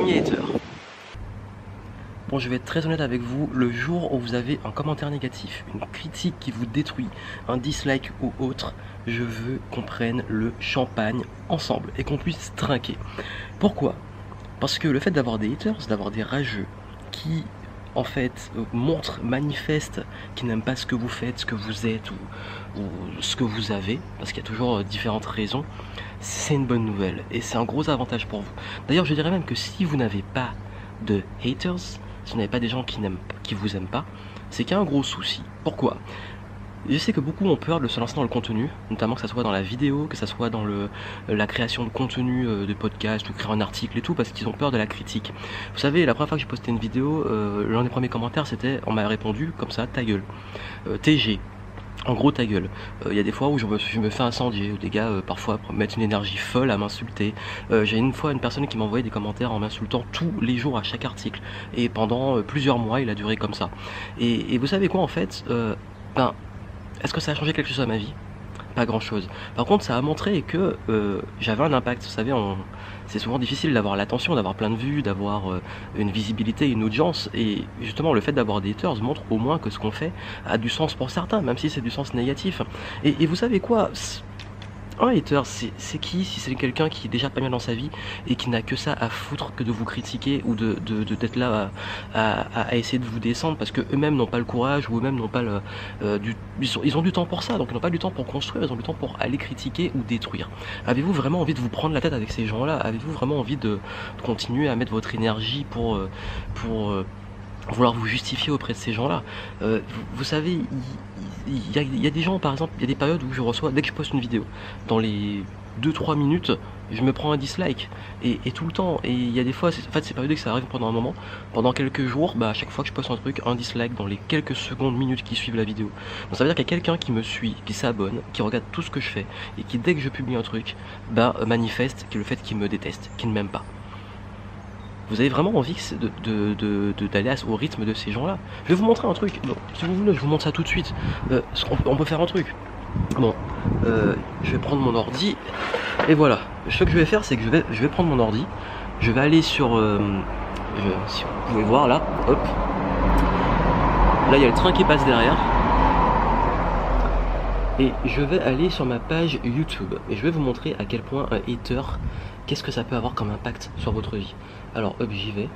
premier hater. Bon, je vais être très honnête avec vous, le jour où vous avez un commentaire négatif, une critique qui vous détruit, un dislike ou autre, je veux qu'on prenne le champagne ensemble et qu'on puisse trinquer. Pourquoi? Parce que le fait d'avoir des haters, d'avoir des rageux qui en fait montrent, manifestent, qui n'aiment pas ce que vous faites, ce que vous êtes ou ce que vous avez, parce qu'il y a toujours différentes raisons, c'est une bonne nouvelle et c'est un gros avantage pour vous. D'ailleurs, je dirais même que si vous n'avez pas de haters, si vous n'avez pas des gens qui vous aiment pas, c'est qu'il y a un gros souci. Pourquoi? Je sais que beaucoup ont peur de se lancer dans le contenu, notamment que ça soit dans la vidéo, que ça soit dans la création de contenu de podcast ou créer un article et tout, parce qu'ils ont peur de la critique. Vous savez, la première fois que j'ai posté une vidéo, l'un des premiers commentaires c'était, on m'a répondu comme ça, ta gueule, TG. En gros, ta gueule. Il y a des fois où je me fais incendier, où des gars parfois mettent une énergie folle à m'insulter. J'ai une fois une personne qui m'a envoyé des commentaires en m'insultant tous les jours à chaque article. Et pendant plusieurs mois, il a duré comme ça. Et vous savez quoi en fait, est-ce que ça a changé quelque chose à ma vie? Pas grand chose. Par contre, ça a montré que j'avais un impact. Vous savez, c'est souvent difficile d'avoir l'attention, d'avoir plein de vues, d'avoir une visibilité, une audience. Et justement, le fait d'avoir des haters montre au moins que ce qu'on fait a du sens pour certains, même si c'est du sens négatif. Et vous savez quoi? Un hater, c'est qui? Si c'est quelqu'un qui est déjà pas bien dans sa vie et qui n'a que ça à foutre que de vous critiquer ou d'être là à essayer de vous descendre parce que eux-mêmes n'ont pas le courage ou eux-mêmes n'ont pas ils ont du temps pour ça, donc ils n'ont pas du temps pour construire, ils ont du temps pour aller critiquer ou détruire. Avez-vous vraiment envie de vous prendre la tête avec ces gens-là? Avez-vous vraiment envie de continuer à mettre votre énergie pour vouloir vous justifier auprès de ces gens-là? Vous savez, il y a des gens, par exemple, il y a des périodes où je reçois, dès que je poste une vidéo, dans les 2-3 minutes, je me prends un dislike, et tout le temps, et il y a des fois, en fait c'est périodique, ça arrive pendant un moment, pendant quelques jours, à chaque fois que je poste un truc, un dislike dans les quelques secondes, minutes qui suivent la vidéo. Donc ça veut dire qu'il y a quelqu'un qui me suit, qui s'abonne, qui regarde tout ce que je fais, et qui dès que je publie un truc, manifeste le fait qu'il me déteste, qu'il ne m'aime pas. Vous avez vraiment envie d'aller au rythme de ces gens-là? Je vais vous montrer un truc. Bon, si vous voulez, je vous montre ça tout de suite. On peut faire un truc. Bon, je vais prendre mon ordi. Et voilà. Ce que je vais faire, c'est que je vais prendre mon ordi. Je vais aller sur... si vous pouvez voir là. Hop. Là, il y a le train qui passe derrière. Et je vais aller sur ma page YouTube. Et je vais vous montrer à quel point un hater... Qu'est-ce que ça peut avoir comme impact sur votre vie? Alors hop, j'y vais.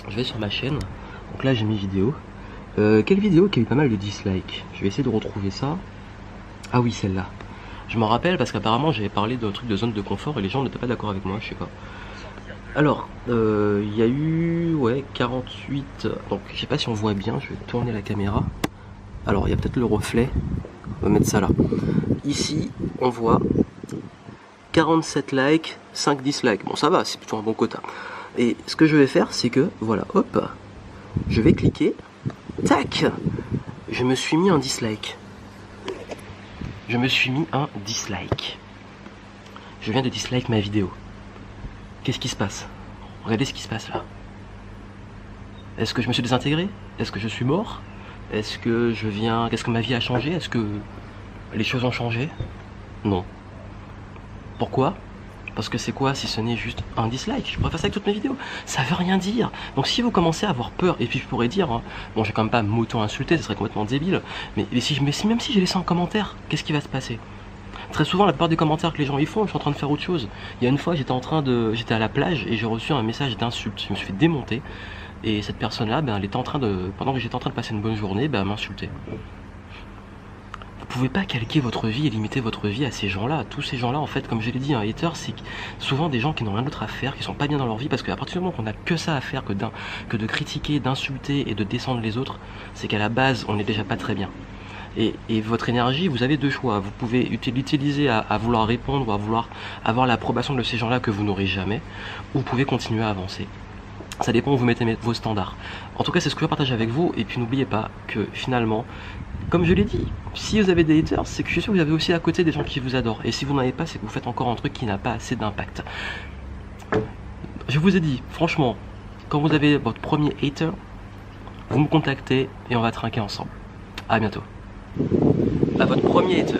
Je vais sur ma chaîne. Donc là j'ai mis vidéo. Quelle vidéo qui a eu pas mal de dislikes? Je vais essayer de retrouver ça. Ah oui, celle-là. Je m'en rappelle parce qu'apparemment j'avais parlé d'un truc de zone de confort et les gens n'étaient pas d'accord avec moi, je sais pas. Alors, il y a eu 48. Donc je sais pas si on voit bien, je vais tourner la caméra. Alors il y a peut-être le reflet. On va mettre ça là. Ici, on voit 47 likes, 5 dislikes. Bon, ça va, c'est plutôt un bon quota. Et ce que je vais faire, c'est que, voilà, hop, je vais cliquer, tac, je me suis mis un dislike. Je me suis mis un dislike. Je viens de dislike ma vidéo. Qu'est-ce qui se passe? Regardez ce qui se passe là. Est-ce que je me suis désintégré? Est-ce que je suis mort? Est-ce que qu'est-ce que ma vie a changé? Est-ce que les choses ont changé? Non. Pourquoi? Parce que c'est quoi si ce n'est juste un dislike? Je pourrais faire ça avec toutes mes vidéos. Ça veut rien dire. Donc si vous commencez à avoir peur, et puis je pourrais dire, hein, bon, j'ai quand même pas m'auto-insulter, ce serait complètement débile, mais même si j'ai laissé un commentaire, qu'est-ce qui va se passer? Très souvent, la plupart des commentaires que les gens y font, je suis en train de faire autre chose. Il y a une fois, j'étais à la plage et j'ai reçu un message d'insulte. Je me suis fait démonter. Et cette personne-là, elle était pendant que j'étais en train de passer une bonne journée, m'insulter. Vous pouvez pas calquer votre vie et limiter votre vie à ces gens-là. Tous ces gens-là, en fait, comme je l'ai dit, un hater, c'est souvent des gens qui n'ont rien d'autre à faire, qui sont pas bien dans leur vie, parce qu'à partir du moment qu'on a que ça à faire, que de critiquer, d'insulter et de descendre les autres, c'est qu'à la base, on n'est déjà pas très bien. Et votre énergie, vous avez deux choix. Vous pouvez l'utiliser à vouloir répondre ou à vouloir avoir l'approbation de ces gens-là que vous n'aurez jamais, ou vous pouvez continuer à avancer. Ça dépend où vous mettez vos standards. En tout cas, c'est ce que je partage avec vous. Et puis n'oubliez pas que finalement, comme je l'ai dit, si vous avez des haters, c'est que je suis sûr que vous avez aussi à côté des gens qui vous adorent. Et si vous n'en avez pas, c'est que vous faites encore un truc qui n'a pas assez d'impact. Je vous ai dit, franchement, quand vous avez votre premier hater, vous me contactez et on va trinquer ensemble. À bientôt. À votre premier hater.